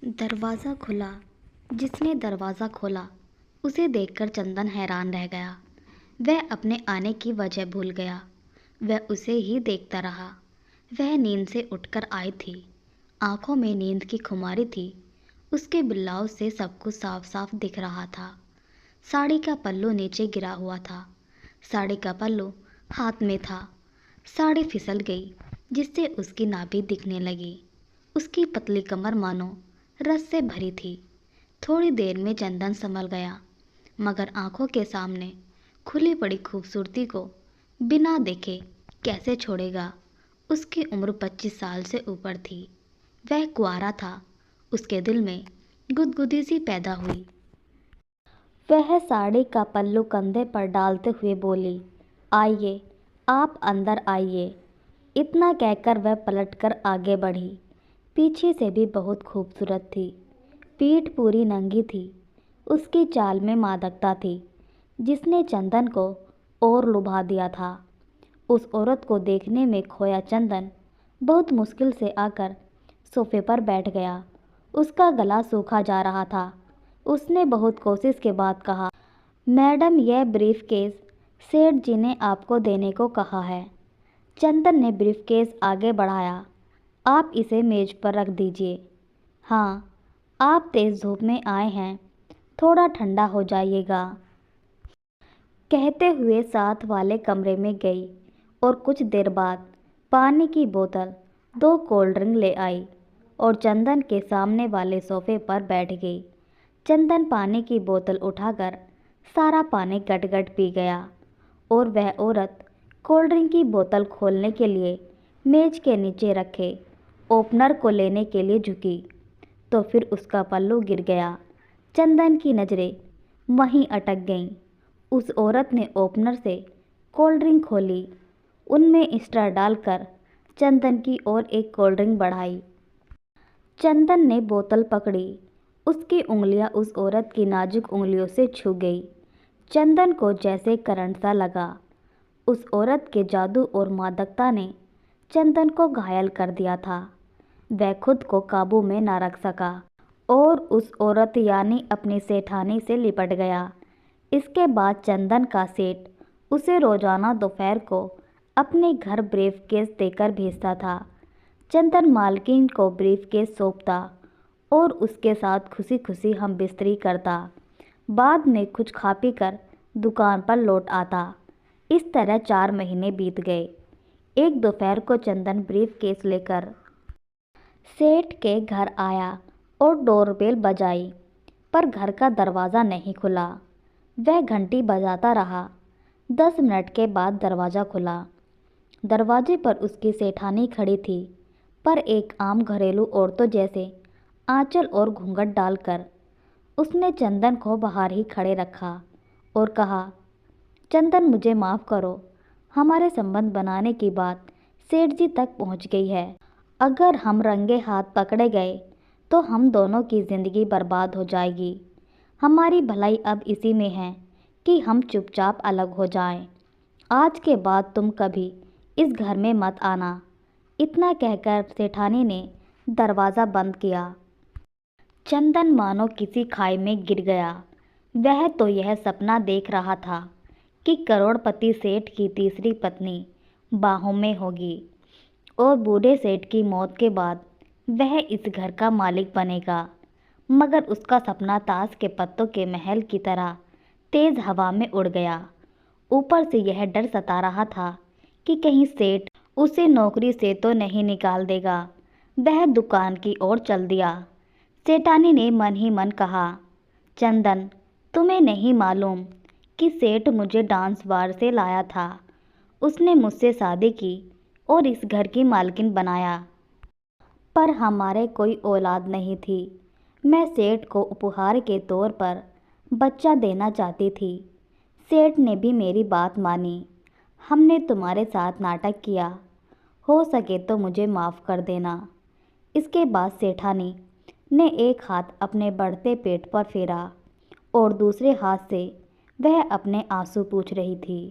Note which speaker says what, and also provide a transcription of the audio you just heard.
Speaker 1: दरवाज़ा खुला। जिसने दरवाज़ा खोला उसे देखकर चंदन हैरान रह गया। वह अपने आने की वजह भूल गया। वह उसे ही देखता रहा। वह नींद से उठकर आई थी। आंखों में नींद की खुमारी थी। उसके ब्लाउज से सब कुछ साफ साफ दिख रहा था। साड़ी का पल्लू नीचे गिरा हुआ था। साड़ी का पल्लू हाथ में था। साड़ी फिसल गई जिससे उसकी नाभि दिखने लगी। उसकी पतली कमर मानो रस से भरी थी। थोड़ी देर में चंदन संभल गया, मगर आंखों के सामने खुली पड़ी खूबसूरती को बिना देखे कैसे छोड़ेगा। उसकी उम्र 25 साल से ऊपर थी। वह कुंवारा था। उसके दिल में गुदगुदी सी पैदा हुई। वह साड़ी का पल्लू कंधे पर डालते हुए बोली, आइए, आप अंदर आइए। इतना कहकर वह पलटकर आगे बढ़ी। पीछे से भी बहुत खूबसूरत थी। पीठ पूरी नंगी थी। उसकी चाल में मादकता थी जिसने चंदन को और लुभा दिया था। उस औरत को देखने में खोया चंदन बहुत मुश्किल से आकर सोफे पर बैठ गया। उसका गला सूखा जा रहा था। उसने बहुत कोशिश के बाद कहा, मैडम, यह ब्रीफकेस सेठ जी ने आपको देने को कहा है। चंदन ने ब्रीफकेस आगे बढ़ाया। आप इसे मेज पर रख दीजिए। हाँ, आप तेज़ धूप में आए हैं, थोड़ा ठंडा हो जाइएगा। कहते हुए साथ वाले कमरे में गई और कुछ देर बाद पानी की बोतल, 2 कोल्ड ड्रिंक ले आई और चंदन के सामने वाले सोफे पर बैठ गई। चंदन पानी की बोतल उठाकर सारा पानी गट गट पी गया और वह औरत कोल्ड ड्रिंक की बोतल खोलने के लिए मेज के नीचे रखे ओपनर को लेने के लिए झुकी तो फिर उसका पल्लू गिर गया। चंदन की नज़रें वहीं अटक गईं। उस औरत ने ओपनर से कोल्ड ड्रिंक खोली, उनमें स्ट्रा डालकर चंदन की ओर एक कोल्ड ड्रिंक बढ़ाई। चंदन ने बोतल पकड़ी। उसकी उंगलियां उस औरत की नाजुक उंगलियों से छू गई। चंदन को जैसे करंट सा लगा। उस औरत के जादू और मादकता ने चंदन को घायल कर दिया था। वह खुद को काबू में ना रख सका और उस औरत यानी अपनी सेठानी से लिपट गया। इसके बाद चंदन का सेठ उसे रोजाना दोपहर को अपने घर ब्रीफकेस देकर भेजता था। चंदन मालकिन को ब्रीफकेस सौंपता और उसके साथ खुशी खुशी हम बिस्तरी करता। बाद में कुछ खा पी कर दुकान पर लौट आता। इस तरह 4 महीने बीत गए। एक दोपहर को चंदन ब्रीफकेस लेकर सेठ के घर आया और डोरबेल बजाई, पर घर का दरवाज़ा नहीं खुला। वह घंटी बजाता रहा। 10 मिनट के बाद दरवाज़ा खुला। दरवाजे पर उसकी सेठानी खड़ी थी, पर एक आम घरेलू औरतों जैसे आंचल और घूंघट डालकर। उसने चंदन को बाहर ही खड़े रखा और कहा, चंदन, मुझे माफ़ करो, हमारे संबंध बनाने की बात सेठ जी तक पहुंच गई है। अगर हम रंगे हाथ पकड़े गए तो हम दोनों की ज़िंदगी बर्बाद हो जाएगी। हमारी भलाई अब इसी में है कि हम चुपचाप अलग हो जाएं। आज के बाद तुम कभी इस घर में मत आना। इतना कहकर सेठानी ने दरवाज़ा बंद किया। चंदन मानो किसी खाई में गिर गया। वह तो यह सपना देख रहा था कि करोड़पति सेठ की तीसरी पत्नी बाहों में होगी और बूढ़े सेठ की मौत के बाद वह इस घर का मालिक बनेगा। मगर उसका सपना ताश के पत्तों के महल की तरह तेज़ हवा में उड़ गया। ऊपर से यह डर सता रहा था कि कहीं सेठ उसे नौकरी से तो नहीं निकाल देगा। वह दुकान की ओर चल दिया। सेठानी ने मन ही मन कहा, चंदन, तुम्हें नहीं मालूम कि सेठ मुझे डांस बार से लाया था। उसने मुझसे शादी की और इस घर की मालकिन बनाया, पर हमारे कोई औलाद नहीं थी। मैं सेठ को उपहार के तौर पर बच्चा देना चाहती थी। सेठ ने भी मेरी बात मानी। हमने तुम्हारे साथ नाटक किया। हो सके तो मुझे माफ़ कर देना। इसके बाद सेठानी ने एक हाथ अपने बढ़ते पेट पर फेरा और दूसरे हाथ से वह अपने आंसू पोंछ रही थी।